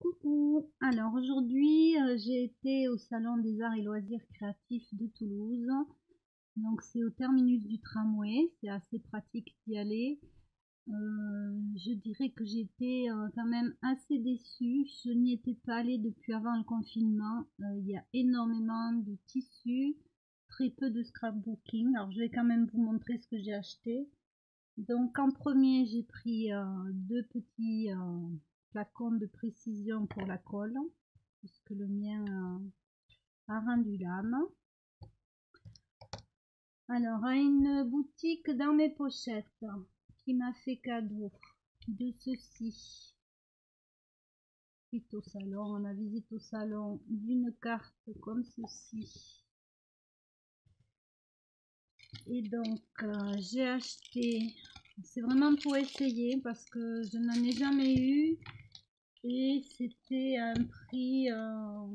Coucou! Alors aujourd'hui, j'ai été au Salon des Arts et Loisirs Créatifs de Toulouse. Donc c'est au terminus du tramway, c'est assez pratique d'y aller. Je dirais que j'étais quand même assez déçue. Je n'y étais pas allée depuis avant le confinement. Il y a énormément de tissus, très peu de scrapbooking. Alors je vais quand même vous montrer ce que j'ai acheté. Donc en premier, j'ai pris deux petits flacons de précision pour la colle, puisque le mien a rendu l'âme. Alors, à une boutique dans mes pochettes qui m'a fait cadeau de ceci. Suite au salon, on a visité au salon d'une carte comme ceci. Et donc, j'ai acheté, c'est vraiment pour essayer parce que je n'en ai jamais eu. Et c'était un prix, alors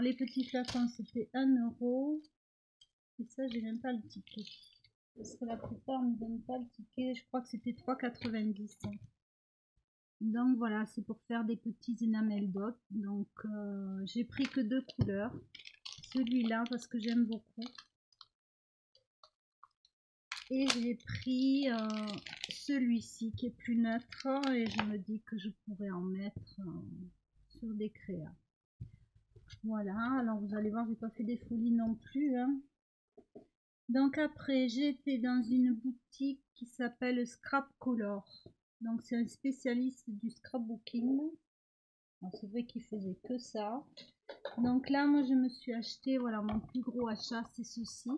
les petits flacons c'était 1 €, et ça j'ai même pas le ticket, parce que la plupart ne donnent pas le ticket, je crois que c'était 3,90 €. Donc voilà, c'est pour faire des petits enamel dots. Donc j'ai pris que 2 couleurs, celui-là parce que j'aime beaucoup, et j'ai pris celui-ci qui est plus neutre, et je me dis que je pourrais en mettre sur des créas. Voilà, alors vous allez voir, j'ai pas fait des folies non plus, hein. Donc après, j'ai été dans une boutique qui s'appelle Scrap Color. Donc c'est un spécialiste du scrapbooking. C'est vrai qu'il faisait que ça. Donc là, moi je me suis acheté, voilà, mon plus gros achat, c'est ceci.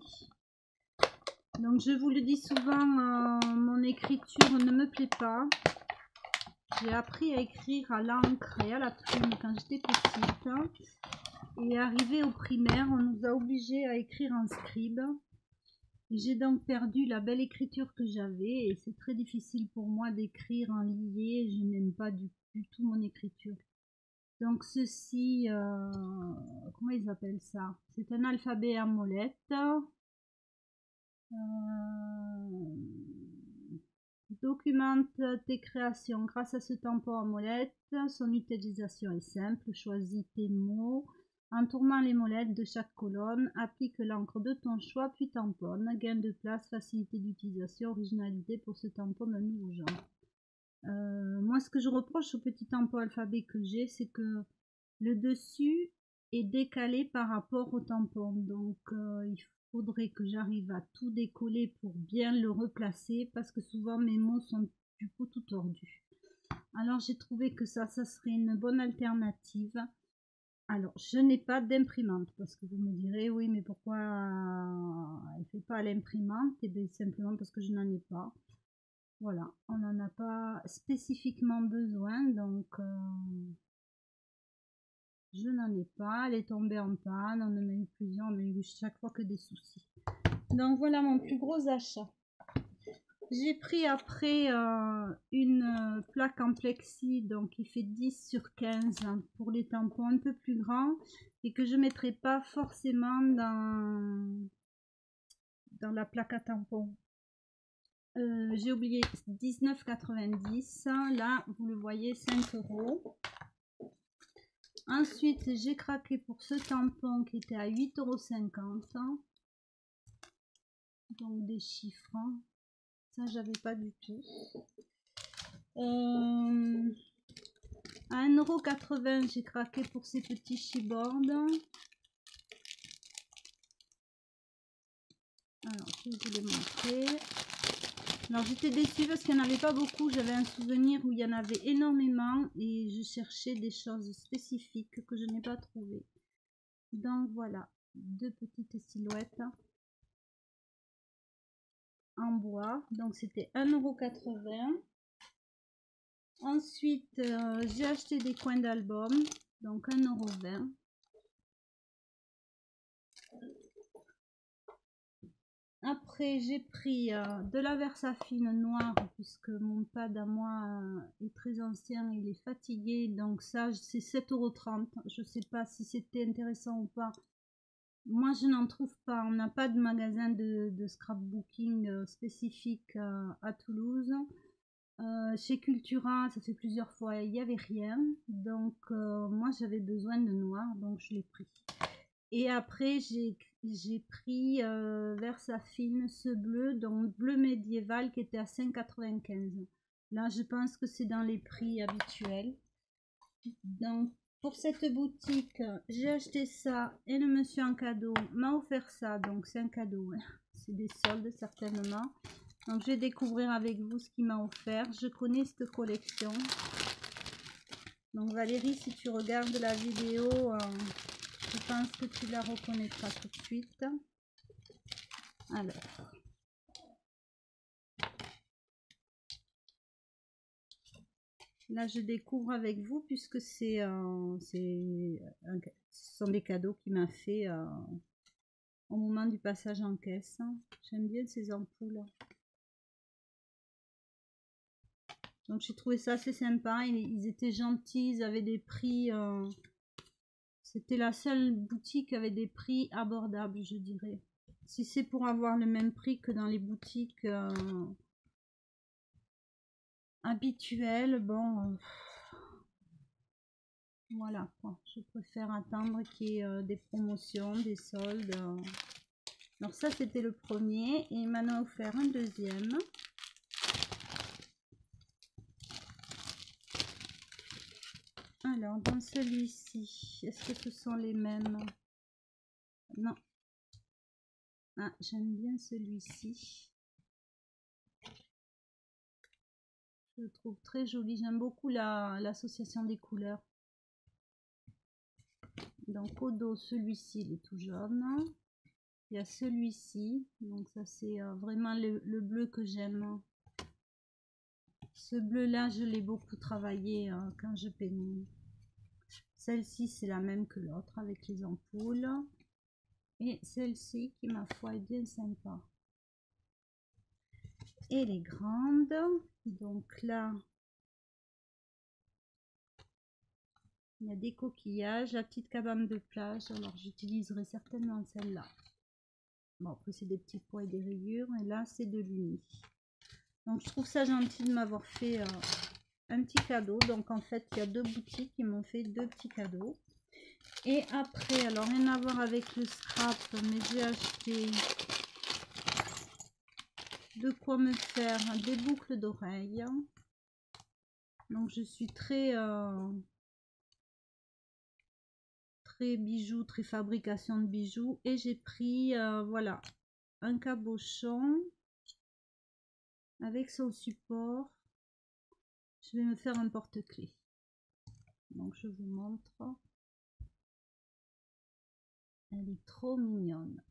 Donc je vous le dis souvent, mon écriture ne me plaît pas. J'ai appris à écrire à l'encre et à la plume quand j'étais petite. Et arrivé au primaire, on nous a obligés à écrire en scribe. J'ai donc perdu la belle écriture que j'avais, et c'est très difficile pour moi d'écrire en lié. Je n'aime pas du tout mon écriture. Donc ceci, comment ils appellent ça? C'est un alphabet en molette. Documente tes créations grâce à ce tampon en molette. Son utilisation est simple. Choisis tes mots en tournant les molettes de chaque colonne. Applique l'encre de ton choix puis tamponne. Gain de place, facilité d'utilisation, originalité pour ce tampon d'un nouveau genre. Moi, ce que je reproche au petit tampon alphabet que j'ai, c'est que le dessus est décalé par rapport au tampon. Donc, il faudrait que j'arrive à tout décoller pour bien le replacer, parce que souvent mes mots sont du coup tout tordus. Alors j'ai trouvé que ça serait une bonne alternative. Alors je n'ai pas d'imprimante, parce que vous me direz oui, mais pourquoi elle fait pas à l'imprimante? Et bien simplement parce que je n'en ai pas. Voilà, on n'en a pas spécifiquement besoin, donc je n'en ai pas. Elle est tombée en panne, on en a eu plusieurs, on a eu chaque fois que des soucis. Donc voilà mon plus gros achat. J'ai pris après une plaque en plexi, donc qui fait 10/15 pour les tampons un peu plus grands, et que je ne mettrai pas forcément dans la plaque à tampons. J'ai oublié, 19,90 €. Là, vous le voyez, 5 €. Ensuite, j'ai craqué pour ce tampon qui était à 8,50 €. Donc des chiffres. Ça, j'avais pas du tout. À 1,80 €, j'ai craqué pour ces petits chipboards. Alors, je vais vous les montrer. Alors, j'étais déçue parce qu'il n'y en avait pas beaucoup. J'avais un souvenir où il y en avait énormément et je cherchais des choses spécifiques que je n'ai pas trouvées. Donc, voilà, deux petites silhouettes en bois. Donc, c'était 1,80 €. Ensuite, j'ai acheté des coins d'album, donc 1,20 €. Après, j'ai pris de la Versafine noire, puisque mon pad à moi est très ancien, il est fatigué. Donc ça, c'est 7,30 €. Je ne sais pas si c'était intéressant ou pas. Moi, je n'en trouve pas. On n'a pas de magasin de scrapbooking spécifique à Toulouse. Chez Cultura, ça fait plusieurs fois, il n'y avait rien. Donc, moi, j'avais besoin de noir, donc je l'ai pris. Et après, j'ai pris Versafine, ce bleu, donc bleu médiéval qui était à 5,95. Là, je pense que c'est dans les prix habituels. Donc, pour cette boutique, j'ai acheté ça et le monsieur en cadeau m'a offert ça. Donc, c'est un cadeau, hein. C'est des soldes certainement. Donc, je vais découvrir avec vous ce qu'il m'a offert. Je connais cette collection. Donc, Valérie, si tu regardes la vidéo, je pense que tu la reconnaîtras tout de suite. Alors. Là, je découvre avec vous puisque ce sont des cadeaux qu'il m'a fait au moment du passage en caisse. J'aime bien ces ampoules. Donc, j'ai trouvé ça assez sympa. Ils étaient gentils, ils avaient des prix. C'était la seule boutique avec des prix abordables, je dirais. Si c'est pour avoir le même prix que dans les boutiques habituelles, bon. Voilà quoi, je préfère attendre qu'il y ait des promotions, des soldes. Alors ça c'était le premier et il m'en a offert un deuxième. Alors dans celui-ci, est-ce que ce sont les mêmes? Non. Ah, j'aime bien celui-ci. Je le trouve très joli, j'aime beaucoup l'association des couleurs. Donc au dos, celui-ci il est tout jaune. Il y a celui-ci, donc ça c'est vraiment le bleu que j'aime. Ce bleu là, je l'ai beaucoup travaillé quand je peignais. Celle-ci c'est la même que l'autre avec les ampoules. Et celle-ci qui ma foi est bien sympa. Et les grandes, donc là il y a des coquillages, la petite cabane de plage, alors j'utiliserai certainement celle-là. Bon, après c'est des petits pois et des rayures, et là c'est de l'uni. Donc je trouve ça gentil de m'avoir fait un petit cadeau. Donc en fait il y a deux boutiques qui m'ont fait deux petits cadeaux. Et après, alors rien à voir avec le scrap, mais j'ai acheté de quoi me faire des boucles d'oreilles. Donc je suis très bijoux, très fabrication de bijoux, et j'ai pris voilà un cabochon avec son support. Je vais me faire un porte-clés. Donc je vous montre. Elle est trop mignonne.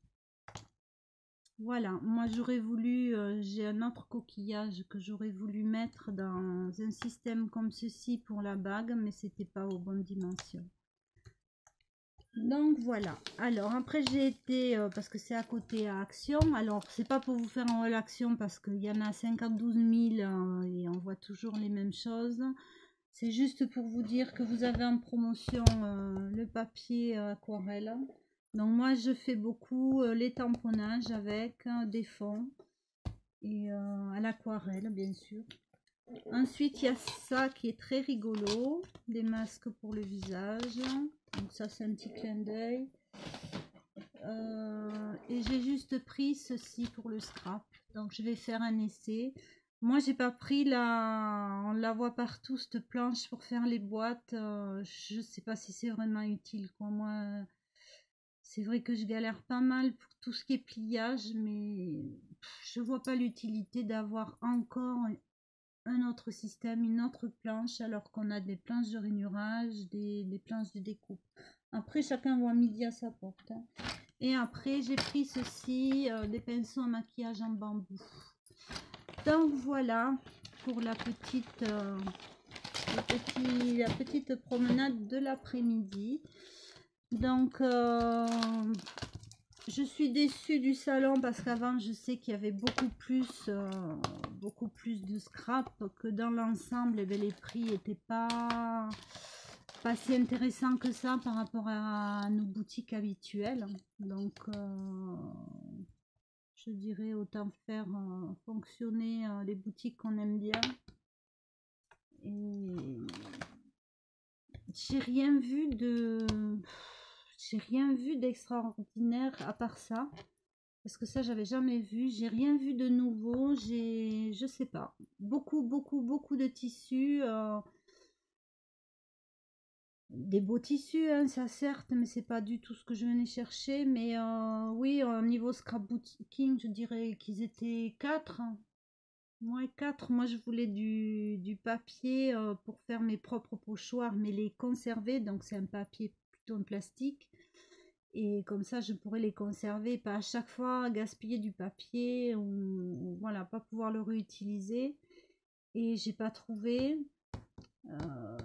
Voilà, moi j'aurais voulu, j'ai un autre coquillage que j'aurais voulu mettre dans un système comme ceci pour la bague, mais c'était pas aux bonnes dimensions. Donc voilà, alors après j'ai été, parce que c'est à côté à Action, alors c'est pas pour vous faire en Action parce qu'il y en a 52 000 et on voit toujours les mêmes choses. C'est juste pour vous dire que vous avez en promotion le papier aquarelle. Donc moi je fais beaucoup les tamponnages avec des fonds et à l'aquarelle bien sûr. Ensuite il y a ça qui est très rigolo, des masques pour le visage. Donc ça c'est un petit clin d'œil. Et j'ai juste pris ceci pour le scrap. Donc je vais faire un essai. Moi j'ai pas pris on la voit partout cette planche pour faire les boîtes. Je sais pas si c'est vraiment utile quoi. Moi c'est vrai que je galère pas mal pour tout ce qui est pliage, mais je vois pas l'utilité d'avoir encore un autre système, une autre planche, alors qu'on a des planches de rainurage, des planches de découpe. Après, chacun voit midi à sa porte. Hein. Et après, j'ai pris ceci, des pinceaux à maquillage en bambou. Donc voilà pour la petite promenade de l'après-midi. Donc je suis déçue du salon parce qu'avant je sais qu'il y avait beaucoup plus de scrap que dans l'ensemble. Les prix n'étaient pas si intéressants que ça par rapport à nos boutiques habituelles. Donc je dirais autant faire fonctionner les boutiques qu'on aime bien. Et j'ai rien vu d'extraordinaire à part ça. Parce que ça, j'avais jamais vu. J'ai rien vu de nouveau. Je sais pas. Beaucoup de tissus. Des beaux tissus, hein, ça certes, mais c'est pas du tout ce que je venais chercher. Mais oui, au niveau scrapbooking, je dirais qu'ils étaient 4. Moi, 4. Moi, je voulais du papier pour faire mes propres pochoirs, mais les conserver. Donc, c'est un papier plutôt en plastique. Et comme ça, je pourrais les conserver, pas à chaque fois gaspiller du papier ou voilà, pas pouvoir le réutiliser. Et j'ai pas trouvé. Euh,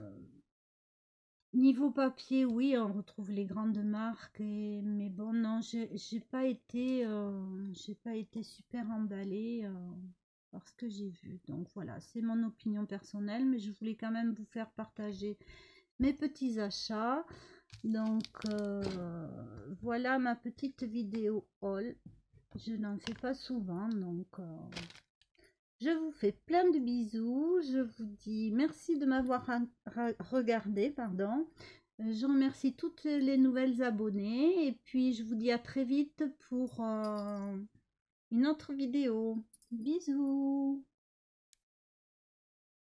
Niveau papier, oui, on retrouve les grandes marques, mais bon, non, j'ai pas été super emballée par ce que j'ai vu. Donc voilà, c'est mon opinion personnelle, mais je voulais quand même vous faire partager mes petits achats. Donc voilà ma petite vidéo haul. Je n'en fais pas souvent, donc je vous fais plein de bisous. Je vous dis merci de m'avoir regardé, pardon. Je remercie toutes les nouvelles abonnées et puis je vous dis à très vite pour une autre vidéo. Bisous.